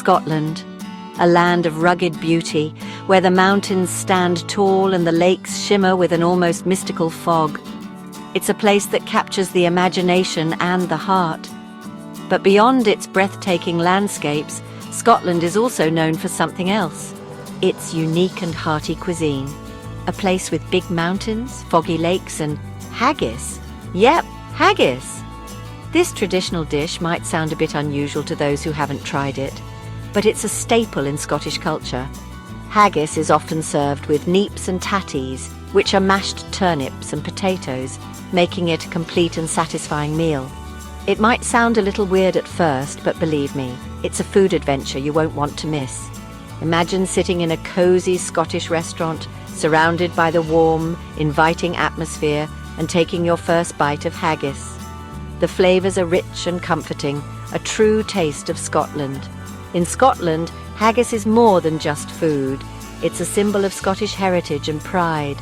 Scotland, a land of rugged beauty, where the mountains stand tall and the lakes shimmer with an almost mystical fog. It's a place that captures the imagination and the heart. But beyond its breathtaking landscapes, Scotland is also known for something else: its unique and hearty cuisine. A place with big mountains, foggy lakes, and haggis. Yep, haggis! This traditional dish might sound a bit unusual to those who haven't tried it, but it's a staple in Scottish culture. Haggis is often served with neeps and tatties, which are mashed turnips and potatoes, making it a complete and satisfying meal. It might sound a little weird at first, but believe me, it's a food adventure you won't want to miss. Imagine sitting in a cozy Scottish restaurant, surrounded by the warm, inviting atmosphere, and taking your first bite of haggis. The flavours are rich and comforting, a true taste of Scotland. In Scotland, haggis is more than just food. It's a symbol of Scottish heritage and pride.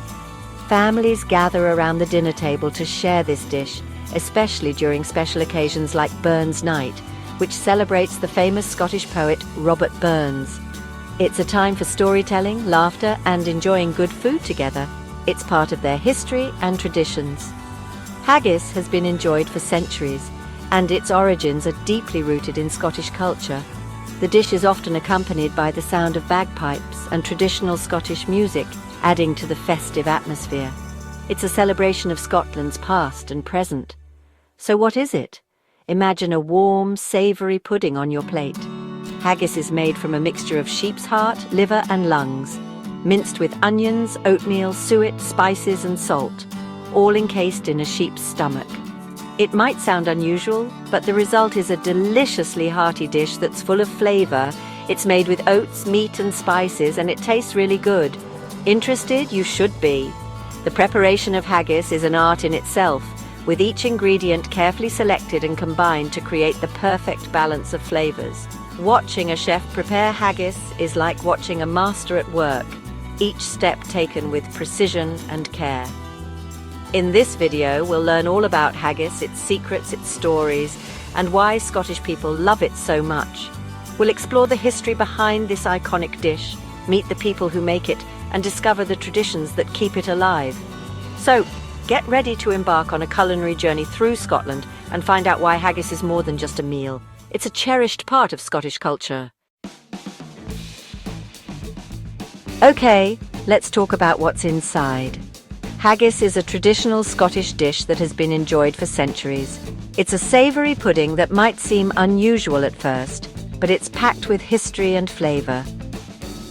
Families gather around the dinner table to share this dish, especially during special occasions like Burns Night, which celebrates the famous Scottish poet Robert Burns. It's a time for storytelling, laughter, and enjoying good food together. It's part of their history and traditions. Haggis has been enjoyed for centuries, and its origins are deeply rooted in Scottish culture. The dish is often accompanied by the sound of bagpipes and traditional Scottish music, adding to the festive atmosphere. It's a celebration of Scotland's past and present. So what is it? Imagine a warm, savoury pudding on your plate. Haggis is made from a mixture of sheep's heart, liver and lungs, minced with onions, oatmeal, suet, spices and salt, all encased in a sheep's stomach. It might sound unusual, but the result is a deliciously hearty dish that's full of flavour. It's made with oats, meat and spices, and it tastes really good. Interested? You should be. The preparation of haggis is an art in itself, with each ingredient carefully selected and combined to create the perfect balance of flavours. Watching a chef prepare haggis is like watching a master at work, each step taken with precision and care. In this video, we'll learn all about haggis, its secrets, its stories, and why Scottish people love it so much. We'll explore the history behind this iconic dish, meet the people who make it, and discover the traditions that keep it alive. So, get ready to embark on a culinary journey through Scotland and find out why haggis is more than just a meal. It's a cherished part of Scottish culture. Okay, let's talk about what's inside. Haggis is a traditional Scottish dish that has been enjoyed for centuries. It's a savoury pudding that might seem unusual at first, but it's packed with history and flavour.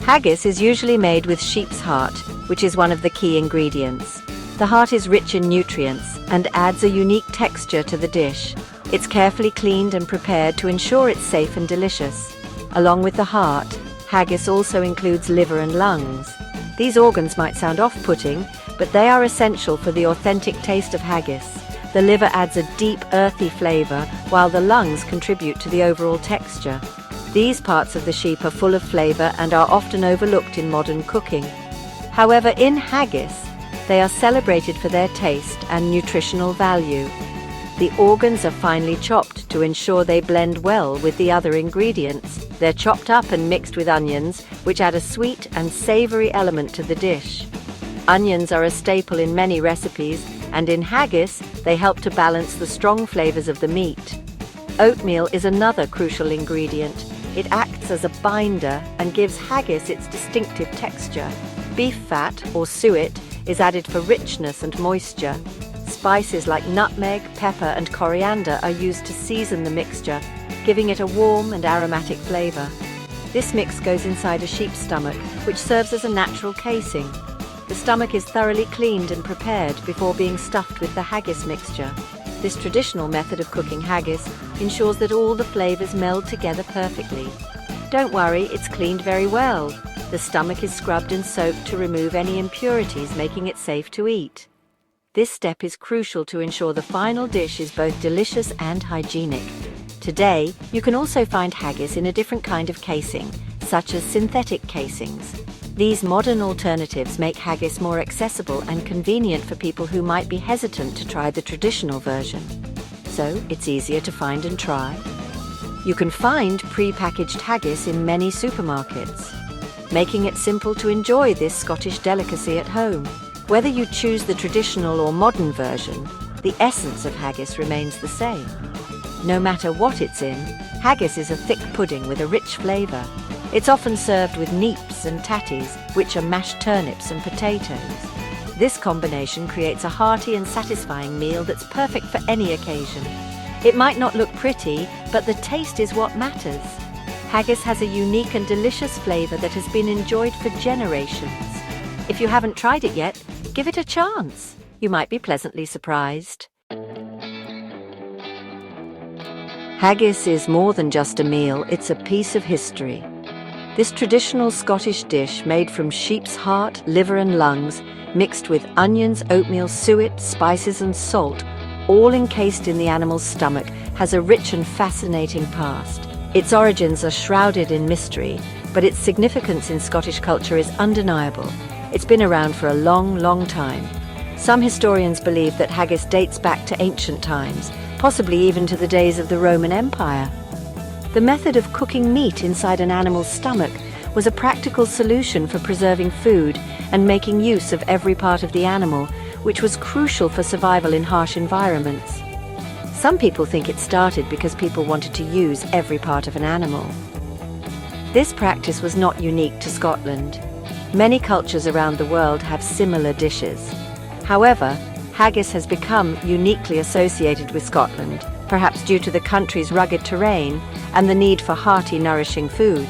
Haggis is usually made with sheep's heart, which is one of the key ingredients. The heart is rich in nutrients and adds a unique texture to the dish. It's carefully cleaned and prepared to ensure it's safe and delicious. Along with the heart, haggis also includes liver and lungs. These organs might sound off-putting, but they are essential for the authentic taste of haggis. The liver adds a deep, earthy flavour, while the lungs contribute to the overall texture. These parts of the sheep are full of flavour and are often overlooked in modern cooking. However, in haggis, they are celebrated for their taste and nutritional value. The organs are finely chopped to ensure they blend well with the other ingredients. They're chopped up and mixed with onions, which add a sweet and savoury element to the dish. Onions are a staple in many recipes, and in haggis, they help to balance the strong flavours of the meat. Oatmeal is another crucial ingredient. It acts as a binder and gives haggis its distinctive texture. Beef fat, or suet, is added for richness and moisture. Spices like nutmeg, pepper and coriander are used to season the mixture, giving it a warm and aromatic flavour. This mix goes inside a sheep's stomach, which serves as a natural casing. The stomach is thoroughly cleaned and prepared before being stuffed with the haggis mixture. This traditional method of cooking haggis ensures that all the flavours meld together perfectly. Don't worry, it's cleaned very well. The stomach is scrubbed and soaked to remove any impurities, making it safe to eat. This step is crucial to ensure the final dish is both delicious and hygienic. Today, you can also find haggis in a different kind of casing, such as synthetic casings. These modern alternatives make haggis more accessible and convenient for people who might be hesitant to try the traditional version. So, it's easier to find and try. You can find pre-packaged haggis in many supermarkets, making it simple to enjoy this Scottish delicacy at home. Whether you choose the traditional or modern version, the essence of haggis remains the same. No matter what it's in, haggis is a thick pudding with a rich flavour. It's often served with neeps and tatties, which are mashed turnips and potatoes. This combination creates a hearty and satisfying meal that's perfect for any occasion. It might not look pretty, but the taste is what matters. Haggis has a unique and delicious flavour that has been enjoyed for generations. If you haven't tried it yet, give it a chance. You might be pleasantly surprised. Haggis is more than just a meal, it's a piece of history. This traditional Scottish dish made from sheep's heart, liver and lungs, mixed with onions, oatmeal, suet, spices and salt, all encased in the animal's stomach, has a rich and fascinating past. Its origins are shrouded in mystery, but its significance in Scottish culture is undeniable. It's been around for a long, long time. Some historians believe that haggis dates back to ancient times, possibly even to the days of the Roman Empire. The method of cooking meat inside an animal's stomach was a practical solution for preserving food and making use of every part of the animal, which was crucial for survival in harsh environments. Some people think it started because people wanted to use every part of an animal. This practice was not unique to Scotland. Many cultures around the world have similar dishes. However, haggis has become uniquely associated with Scotland, perhaps due to the country's rugged terrain and the need for hearty, nourishing food.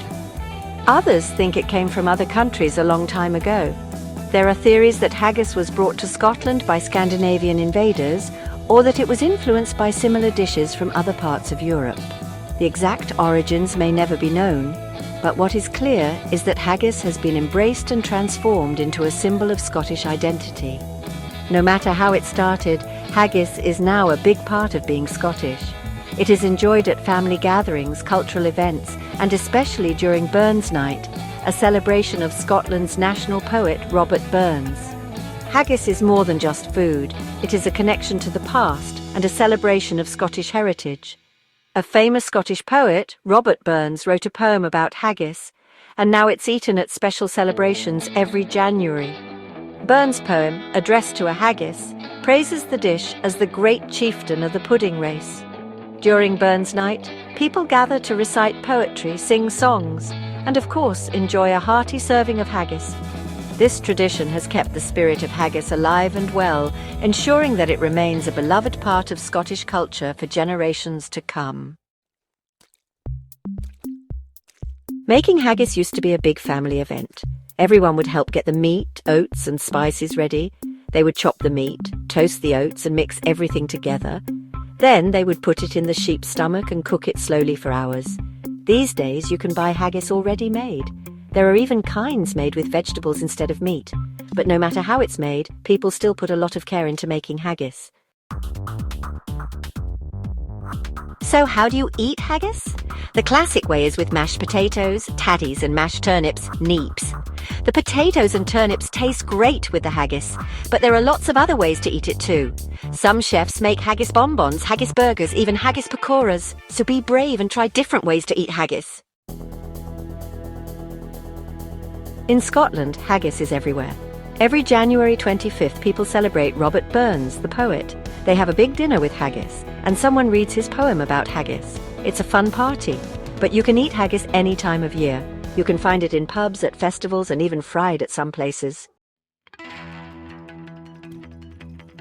Others think it came from other countries a long time ago. There are theories that haggis was brought to Scotland by Scandinavian invaders, or that it was influenced by similar dishes from other parts of Europe. The exact origins may never be known, but what is clear is that haggis has been embraced and transformed into a symbol of Scottish identity. No matter how it started, haggis is now a big part of being Scottish. It is enjoyed at family gatherings, cultural events, and especially during Burns Night, a celebration of Scotland's national poet Robert Burns. Haggis is more than just food. It is a connection to the past and a celebration of Scottish heritage. A famous Scottish poet, Robert Burns, wrote a poem about haggis, and now it's eaten at special celebrations every January. Burns' poem, addressed to a haggis, praises the dish as the great chieftain of the pudding race. During Burns Night, people gather to recite poetry, sing songs, and of course enjoy a hearty serving of haggis. This tradition has kept the spirit of haggis alive and well, ensuring that it remains a beloved part of Scottish culture for generations to come. Making haggis used to be a big family event. Everyone would help get the meat, oats and spices ready. They would chop the meat, toast the oats and mix everything together. Then they would put it in the sheep's stomach and cook it slowly for hours. These days you can buy haggis already made. There are even kinds made with vegetables instead of meat. But no matter how it's made, people still put a lot of care into making haggis. So how do you eat haggis? The classic way is with mashed potatoes, tatties and mashed turnips, neeps. The potatoes and turnips taste great with the haggis, but there are lots of other ways to eat it too. Some chefs make haggis bonbons, haggis burgers, even haggis pakoras. So be brave and try different ways to eat haggis. In Scotland, haggis is everywhere. Every January 25th, people celebrate Robert Burns, the poet. They have a big dinner with haggis, and someone reads his poem about haggis. It's a fun party, but you can eat haggis any time of year. You can find it in pubs, at festivals, and even fried at some places.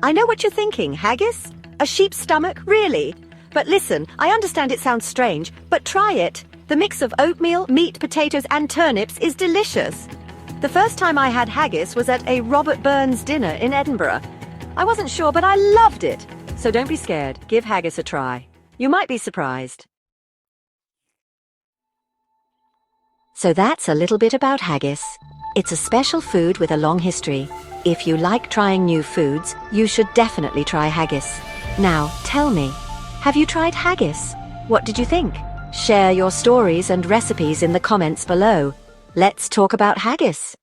I know what you're thinking, haggis? A sheep's stomach, really? But listen, I understand it sounds strange, but try it. The mix of oatmeal, meat, potatoes, and turnips is delicious. The first time I had haggis was at a Robert Burns dinner in Edinburgh. I wasn't sure, but I loved it. So don't be scared, give haggis a try. You might be surprised. So that's a little bit about haggis. It's a special food with a long history. If you like trying new foods, you should definitely try haggis. Now, tell me, have you tried haggis? What did you think? Share your stories and recipes in the comments below. Let's talk about haggis.